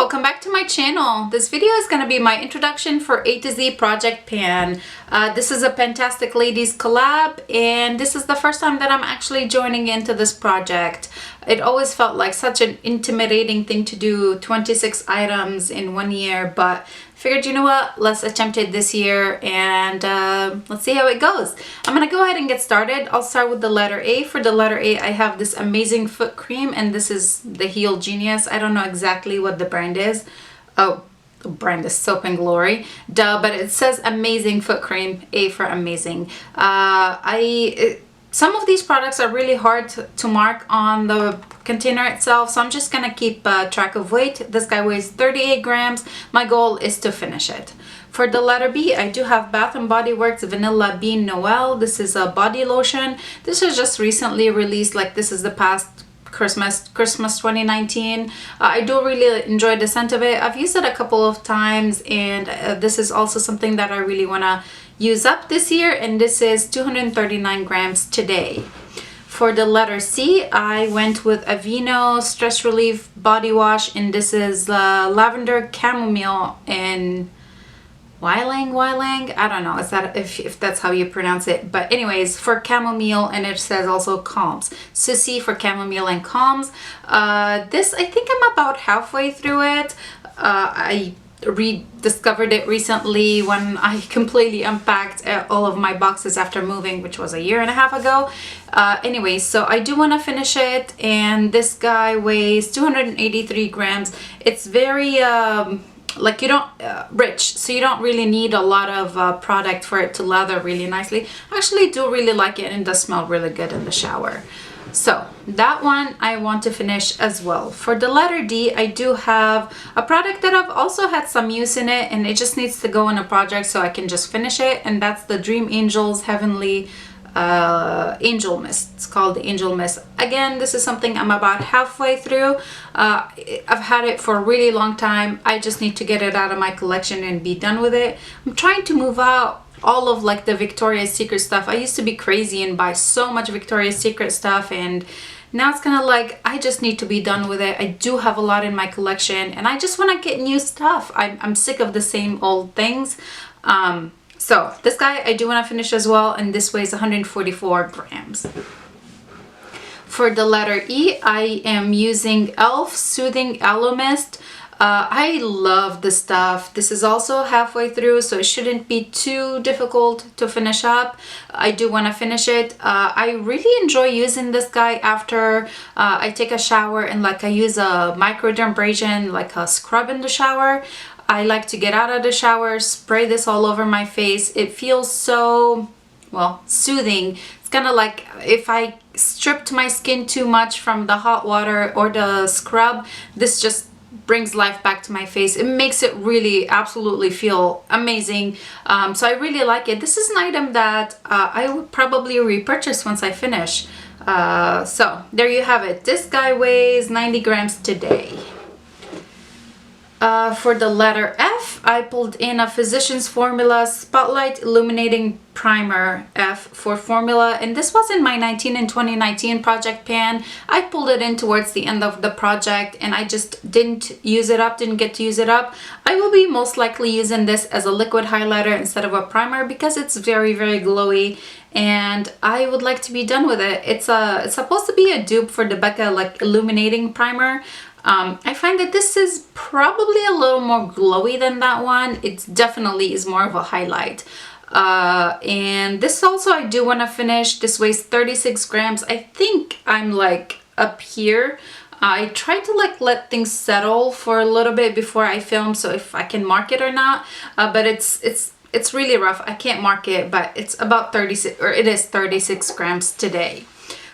welcome back to my channel. This video is going to be my introduction for A to Z Project Pan. This is a Fantastic Ladies collab, and this is the first time that I'm actually joining into this project. It always felt like such an intimidating thing to do 26 items in 1 year, but figured, you know what, let's attempt it this year and let's see how it goes. I'm gonna go ahead and get started. I'll start with the letter A. For the letter A, I have this amazing foot cream, and this is the Heel Genius. I don't know exactly what the brand is. Oh, the brand is Soap and Glory. Duh, but it says amazing foot cream, A for amazing. Some of these products are really hard to mark on the container itself, so I'm just gonna keep track of weight. This guy weighs 38 grams. My goal is to finish it. For the letter B, I do have Bath & Body Works Vanilla Bean Noel. This is a body lotion. This was just recently released, like this is the past Christmas 2019. I do really enjoy the scent of it. I've used it a couple of times, and this is also something that I really want to use up this year, and this is 239 grams today. For the letter C, I went with Aveeno Stress Relief Body Wash, and this is Lavender Chamomile and Ylang, I don't know, is that if that's how you pronounce it, but anyways, for chamomile, and it says also calms. So C for chamomile and calms. This, I think I'm about halfway through it. I rediscovered it recently when I completely unpacked all of my boxes after moving, which was a year and a half ago. Anyways, so I do want to finish it, and this guy weighs 283 grams. It's very like you don't rich, so you don't really need a lot of product for it to lather really nicely. I actually do really like it, and it does smell really good in the shower. So that one I want to finish as well. For the letter D, I do have a product that I've also had some use in it, and it just needs to go in a project so I can just finish it, and that's the Dream Angels Heavenly Angel Mist. It's called the Angel Mist. Again, this is something I'm about halfway through. I've had it for a really long time. I just need to get it out of my collection and be done with it. I'm trying to move out all of like the Victoria's Secret stuff. I used to be crazy and buy so much Victoria's Secret stuff, and now it's kind of like I just need to be done with it. I do have a lot in my collection, and I just want to get new stuff. I'm sick of the same old things. So this guy I do want to finish as well, and this weighs 144 grams. For the letter E, I am using e.l.f. Soothing Aloe Mist. I love this stuff. This is also halfway through, so it shouldn't be too difficult to finish up. I do want to finish it. I really enjoy using this guy after I take a shower, and like I use a microdermabrasion, like a scrub in the shower. I like to get out of the shower, spray this all over my face. It feels so, well, soothing. It's kind of like if I stripped my skin too much from the hot water or the scrub, this just brings life back to my face. It makes it really absolutely feel amazing. So I really like it. This is an item that I would probably repurchase once I finish. So there you have it. This guy weighs 90 grams today. For the letter F, I pulled in a Physicians Formula Spotlight Illuminating Primer F for formula, and this was in my 19 and 2019 project pan. I pulled it in towards the end of the project, and I just didn't get to use it up. I will be most likely using this as a liquid highlighter instead of a primer because it's very, very glowy, and I would like to be done with it. It's supposed to be a dupe for the Becca like illuminating primer. I find that this is probably a little more glowy than that one. It definitely is more of a highlight. And this also I do want to finish. This weighs 36 grams. I think I'm like up here. I try to like let things settle for a little bit before I film, so if I can mark it or not. But it's really rough. I can't mark it, but it's about 36, or it is 36 grams today.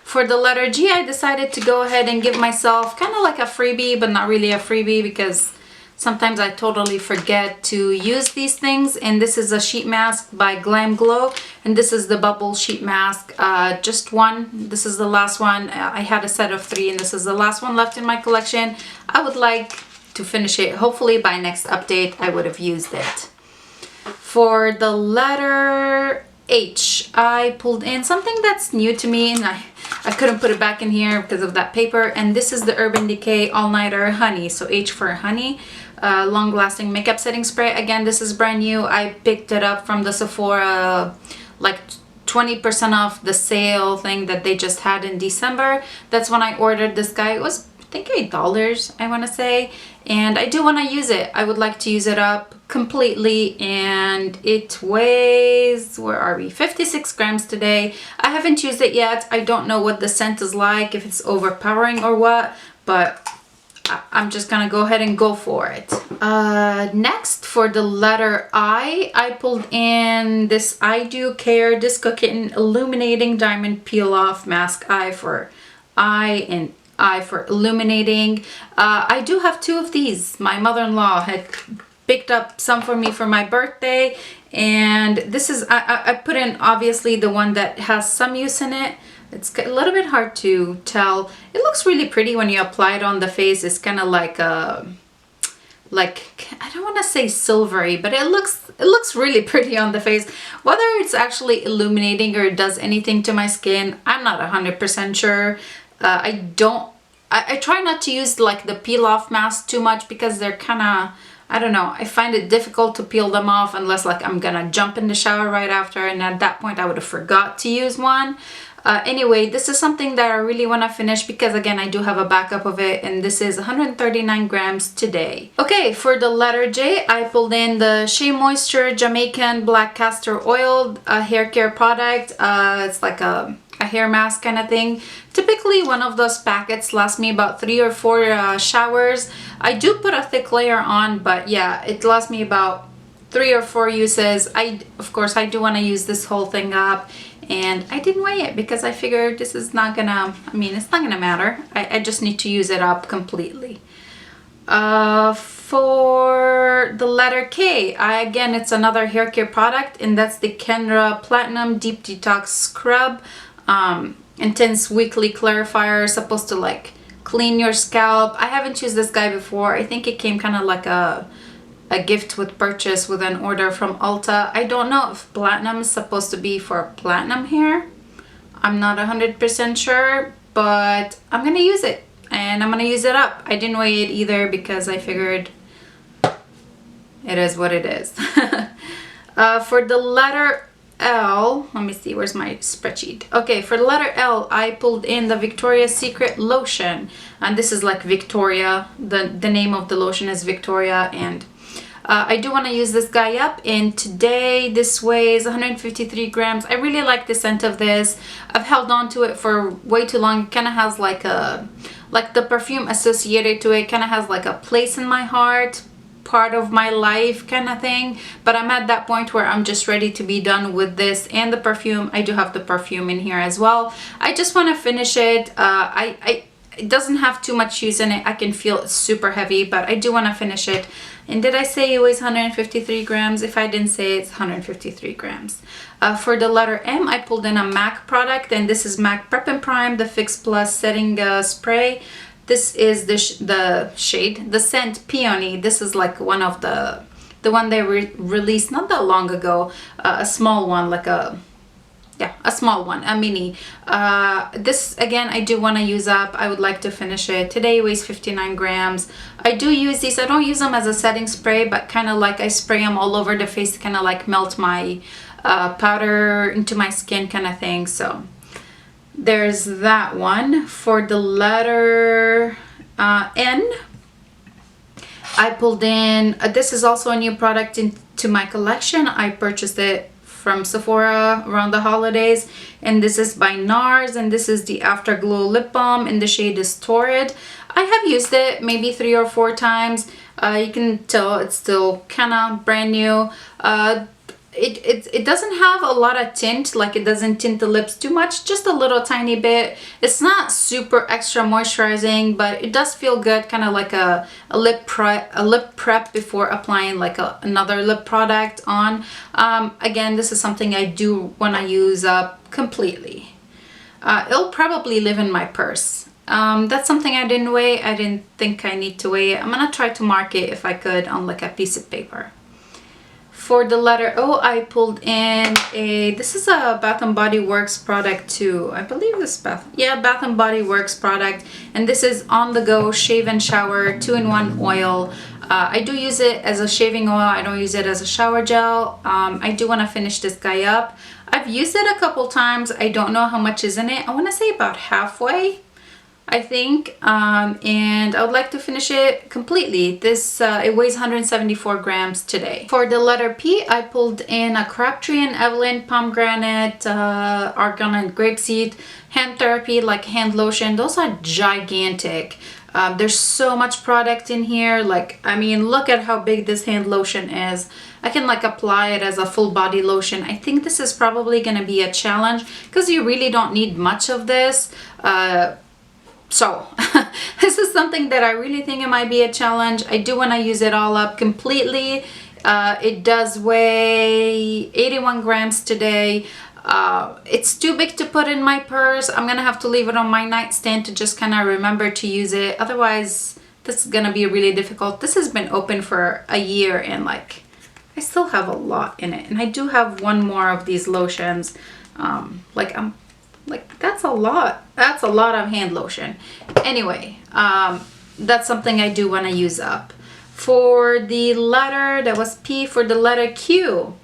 For the letter G, I decided to go ahead and give myself kind of like a freebie, but not really a freebie because sometimes I totally forget to use these things. And this is a sheet mask by Glam Glow, and this is the bubble sheet mask. Just one. This is the last one. I had a set of 3, and this is the last one left in my collection. I would like to finish it. Hopefully by next update I would have used it. For the letter H, I pulled in something that's new to me, and I couldn't put it back in here because of that paper. And this is the Urban Decay All Nighter Honey, so H for honey, long lasting makeup setting spray. Again, this is brand new. I picked it up from the Sephora, like 20% off the sale thing that they just had in December. That's when I ordered this guy. It was, I think, $8, I want to say. And I do want to use it. I would like to use it up completely, and it weighs, where are we, 56 grams today. I haven't used it yet. I don't know what the scent is like, if it's overpowering or what, but I'm just gonna go ahead and go for it. Next, for the letter I pulled in this I Do Care Disco Kitten Illuminating Diamond Peel Off Mask Eye for eye and eye for illuminating. I do have two of these. My mother-in-law had picked up some for me for my birthday, and this is, I put in obviously the one that has some use in it. It's a little bit hard to tell. It looks really pretty when you apply it on the face. It's kind of like a, I don't want to say silvery, but it looks really pretty on the face. Whether it's actually illuminating or it does anything to my skin, I'm not 100% sure. I try not to use like the peel off mask too much because they're kind of, I don't know, I find it difficult to peel them off unless like I'm gonna jump in the shower right after, and at that point I would have forgot to use one. Anyway, this is something that I really want to finish because, again, I do have a backup of it, and this is 139 grams today. Okay, for the letter J, I pulled in the Shea Moisture Jamaican Black Castor Oil hair care product. It's like a hair mask kind of thing. Typically, one of those packets lasts me about 3 or 4 showers. I do put a thick layer on, but yeah, it lasts me about 3 or 4 uses. Of course, I do want to use this whole thing up. And I didn't weigh it because I figured this is not gonna, I mean, it's not gonna matter. I just need to use it up completely. For the letter K, again, it's another hair care product, and that's the Kendra Platinum Deep Detox Scrub. Intense weekly clarifier, supposed to like clean your scalp. I haven't used this guy before. I think it came kind of like a gift with purchase with an order from Ulta. I don't know if platinum is supposed to be for platinum hair. I'm not 100% sure, but I'm gonna use it, and I'm gonna use it up. I didn't weigh it either because I figured it is what it is. For the letter L, let me see, where's my spreadsheet? Okay, for the letter L, I pulled in the Victoria's Secret lotion, and this is like Victoria. The name of the lotion is Victoria, and I do want to use this guy up, and today this weighs 153 grams. I really like the scent of this. I've held on to it for way too long. It kind of has like the perfume associated to it kind of has like a place in my heart, part of my life kind of thing. But I'm at that point where I'm just ready to be done with this and the perfume. I do have the perfume in here as well. I just want to finish it. It doesn't have too much use in it. I can feel it's super heavy, but I do want to finish it. And did I say it weighs 153 grams? If I didn't say, it's 153 grams. For the letter M, I pulled in a MAC product, and this is MAC Prep and Prime, the Fix Plus Setting Spray. This is the shade, the scent Peony. This is like one of the one they released not that long ago, a small one, like a small one, a mini. This, again, I do want to use up. I would like to finish it. Today it weighs 59 grams. I do use these. I don't use them as a setting spray, but kind of like I spray them all over the face to kind of like melt my powder into my skin kind of thing. So there's that one. For the letter N, I pulled in, this is also a new product into my collection. I purchased it from Sephora around the holidays, and this is by NARS, and this is the Afterglow Lip Balm, and the shade is Torrid. I have used it maybe 3 or 4 times. You can tell it's still kind of brand new. It doesn't have a lot of tint, like it doesn't tint the lips too much, just a little tiny bit. It's not super extra moisturizing, but it does feel good, kind of like a lip prep before applying like another lip product on. Again, this is something I do want to use up completely. It'll probably live in my purse. That's something I didn't weigh. I didn't think I need to weigh it. I'm gonna try to mark it if I could on like a piece of paper. For the letter O, I pulled in this is a Bath and Body Works product too. I believe this Bath and Body Works product. And this is On The Go Shave and Shower 2-in-1 oil. I do use it as a shaving oil. I don't use it as a shower gel. I do want to finish this guy up. I've used it a couple times. I don't know how much is in it. I want to say about halfway, I think, and I would like to finish it completely. This it weighs 174 grams today. For the letter P, I pulled in a Crabtree and Evelyn pomegranate, argan and grapeseed hand therapy, like hand lotion. Those are gigantic. There's so much product in here. Like, I mean, look at how big this hand lotion is. I can like apply it as a full body lotion. I think this is probably gonna be a challenge because you really don't need much of this. So this is something that I really think it might be a challenge. I do want to use it all up completely. It does weigh 81 grams today. It's too big to put in my purse. I'm gonna have to leave it on my nightstand to just kind of remember to use it. Otherwise, this is gonna be really difficult. This has been open for a year and like I still have a lot in it. And I do have one more of these lotions. Like that's a lot. That's a lot of hand lotion. Anyway, that's something I do want to use up. For the letter, that was P. For the letter Q,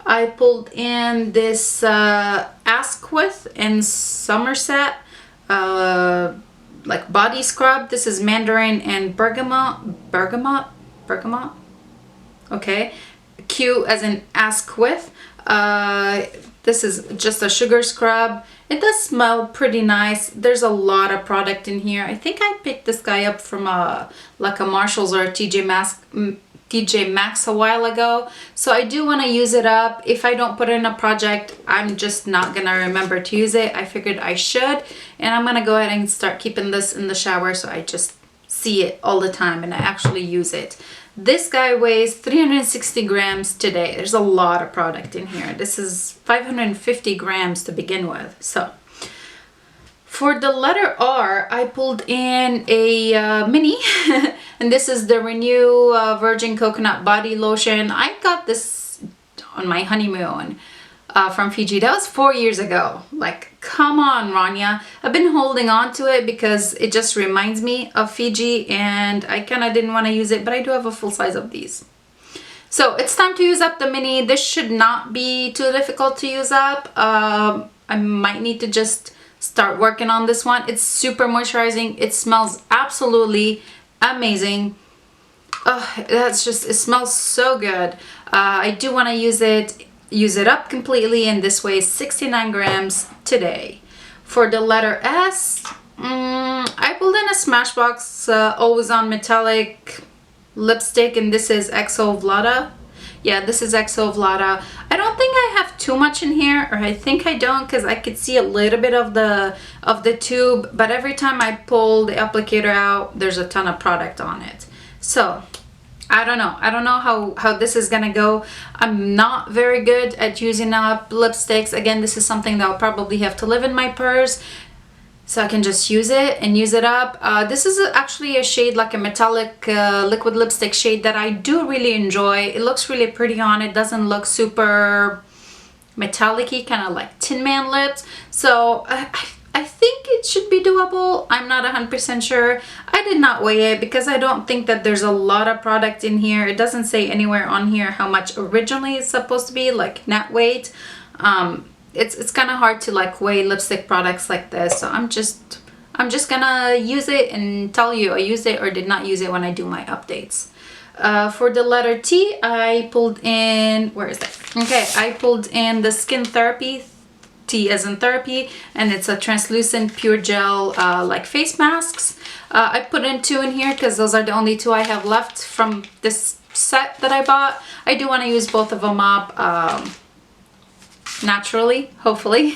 I pulled in this Asquith in Somerset like body scrub. This is mandarin and bergamot. Okay, Q as in Asquith. This is just a sugar scrub. It does smell pretty nice. There's a lot of product in here. I think I picked this guy up from like a Marshalls or a TJ Maxx a while ago. So I do want to use it up. If I don't put it in a project, I'm just not gonna remember to use it. I figured I should, and I'm gonna go ahead and start keeping this in the shower so I just see it all the time and I actually use it. This guy weighs 360 grams today. There's a lot of product in here. This is 550 grams to begin with. So for the letter R, I pulled in a mini and this is the Renew Virgin Coconut Body Lotion. I got this on my honeymoon from Fiji. That was 4 years ago. Like, come on, Rania. I've been holding on to it because it just reminds me of Fiji and I kind of didn't want to use it, but I do have a full size of these. So it's time to use up the mini. This should not be too difficult to use up. I might need to just start working on this one. It's super moisturizing. It smells absolutely amazing. Oh, that's just, it smells so good. I do want to use it up completely, and this weighs 69 grams today. For the letter S, I pulled in a Smashbox Always On Metallic lipstick, and this is XO Vlada. Yeah, this is XO Vlada. I don't think I have too much in here, or I think I don't, because I could see a little bit of the tube, but every time I pull the applicator out, there's a ton of product on it. So I don't know how this is gonna go. I'm not very good at using up lipsticks. Again, this is something that I'll probably have to live in my purse so I can just use it and use it up. This is actually a shade, like a metallic liquid lipstick shade that I do really enjoy. It looks really pretty on. It doesn't look super metallic-y, kind of like Tin Man lips. So I think it should be doable. I'm not 100% sure. I did not weigh it because I don't think that there's a lot of product in here. It doesn't say anywhere on here how much originally it's supposed to be, like net weight. It's kind of hard to like weigh lipstick products like this. So I'm just gonna use it and tell you I used it or did not use it when I do my updates. For the letter T, I pulled in, where is it? Okay, I pulled in the Skin Therapy, T as in therapy, and it's a translucent pure gel like face masks. I put in 2 in here because those are the only 2 I have left from this set that I bought. I do want to use both of them up naturally, hopefully.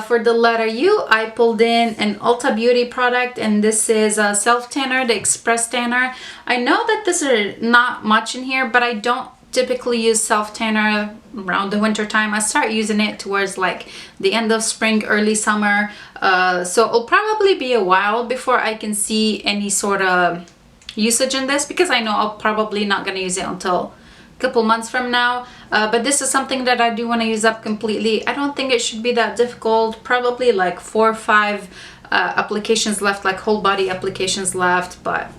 For the letter U, I pulled in an Ulta Beauty product, and this is a self tanner, the Express Tanner. I know that this is not much in here, but I don't typically use self tanner around the winter time. I start using it towards like the end of spring, early summer. So it'll probably be a while before I can see any sort of usage in this, because I know I'll probably not gonna use it until couple months from now, but this is something that I do want to use up completely. I don't think it should be that difficult. Probably like 4 or 5 applications left, like whole body applications left, but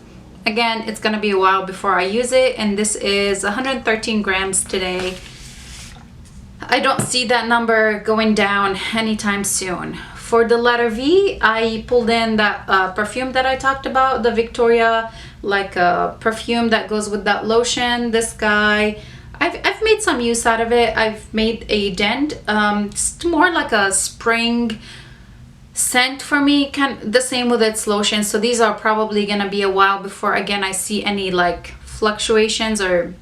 again, it's gonna be a while before I use it. And this is 113 grams today. I don't see that number going down anytime soon. For the letter V, I pulled in that perfume that I talked about, the Victoria perfume that goes with that lotion. This guy, I've made some use out of it. I've made a dent. It's more like a spring scent for me, the same with its lotion. So these are probably gonna be a while before again I see any like fluctuations or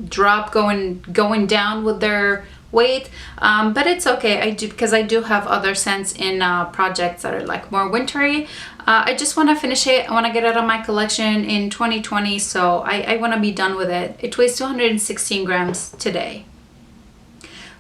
drop going down with their weight, but it's okay. Because I do have other scents in projects that are like more wintry. I just want to finish it. I want to get it on my collection in 2020, so I want to be done with it. It weighs 216 grams today.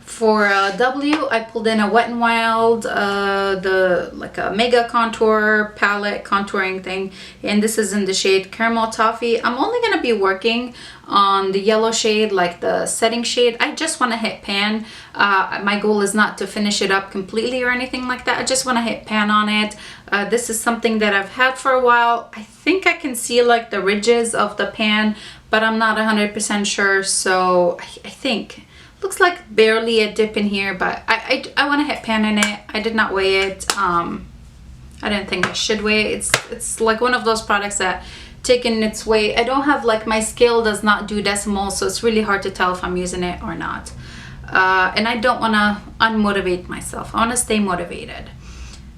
For W, I pulled in a Wet n Wild, like a Mega Contour palette contouring thing, and this is in the shade Caramel Toffee. I'm only going to be working on the yellow shade, like the setting shade. I just want to hit pan. My goal is not to finish it up completely or anything like that. I just want to hit pan on it. This is something that I've had for a while. I think I can see like the ridges of the pan, but I'm not 100% sure, so I think looks like barely a dip in here, but I want to hit pan in it. I did not weigh it. I didn't think I should weigh it. It's like one of those products that taking its weight. I don't have like, my scale does not do decimals, so it's really hard to tell if I'm using it or not. And I don't want to unmotivate myself. I want to stay motivated.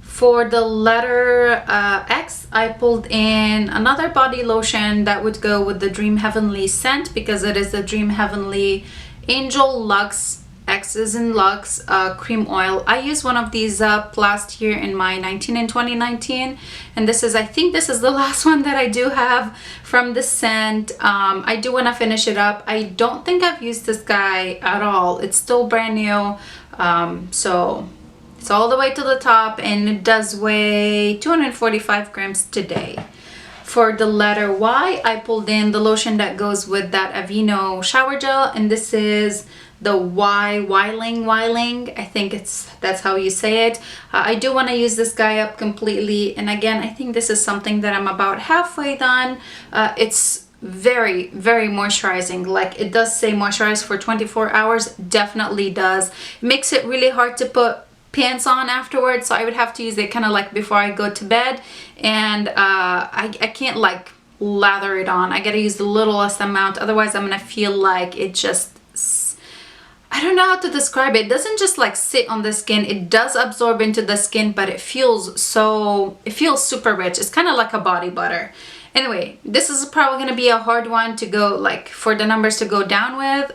For the letter X, I pulled in another body lotion that would go with the Dream Heavenly scent, because it is the Dream Heavenly Angel Luxe, X is in Luxe, cream oil. I used one of these up last year in my 19 and 2019, and I think this is the last one that I do have from the scent. I do want to finish it up. I don't think I've used this guy at all. It's still brand new, so it's all the way to the top, and it does weigh 245 grams today. For the letter Y, I pulled in the lotion that goes with that Aveeno shower gel, and this is the Wiling. I think that's how you say it. I do want to use this guy up completely, and again, I think this is something that I'm about halfway done. It's very, very moisturizing. Like, it does say moisturize for 24 hours, definitely does. It makes it really hard to put pants on afterwards, so I would have to use it kind of like before I go to bed, and I can't like lather it on. I gotta use the littlest amount, otherwise I'm gonna feel like it just, I don't know how to describe it. It doesn't just like sit on the skin, it does absorb into the skin, but it feels super rich. It's kind of like a body butter. Anyway, this is probably gonna be a hard one to go, like, for the numbers to go down with,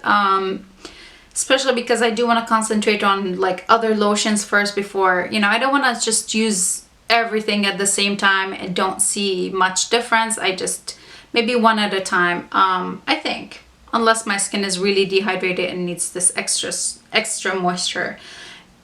especially because I do want to concentrate on like other lotions first before, you know, I don't want to just use everything at the same time and don't see much difference. I just, maybe one at a time, I think, unless my skin is really dehydrated and needs this extra moisture.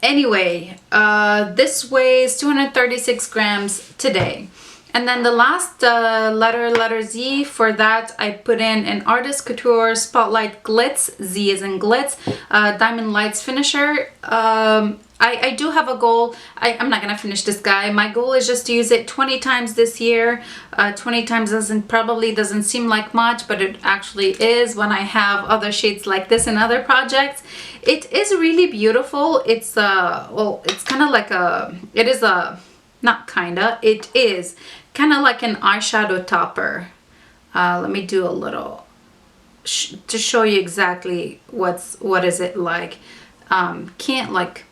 Anyway, this weighs 236 grams today. And then the last letter Z, for that I put in an Artist Couture Spotlight Glitz, Z is in Glitz, Diamond Lights Finisher. I do have a goal. I'm not gonna finish this guy. My goal is just to use it 20 times this year. 20 times probably doesn't seem like much, but it actually is when I have other shades like this in other projects. It is really beautiful. It's well, it's kind of like it is kind of like an eyeshadow topper. Let me do a little to show you exactly what is it like. Can't like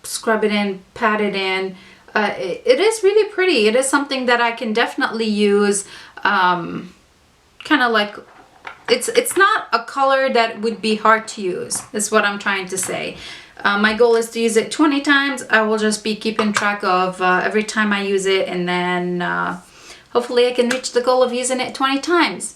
scrub it in, pat it in. It is really pretty. It is something that I can definitely use. Kind of like, it's not a color that would be hard to use, is what I'm trying to say. My goal is to use it 20 times. I will just be keeping track of every time I use it, and then hopefully I can reach the goal of using it 20 times.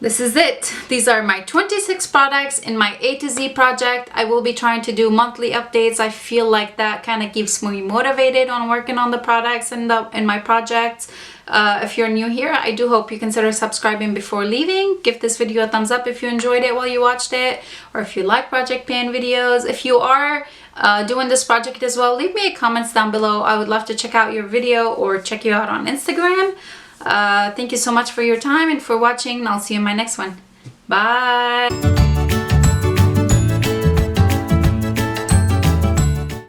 This is it. These are my 26 products in my A to Z project. I will be trying to do monthly updates. I feel like that kind of keeps me motivated on working on the products in my projects. If you're new here, I do hope you consider subscribing before leaving. Give this video a thumbs up if you enjoyed it while you watched it, or if you like project pan videos. If you are doing this project as well, leave me a comments down below. I would love to check out your video or check you out on Instagram. Thank you so much for your time and for watching, and I'll see you in my next one. Bye!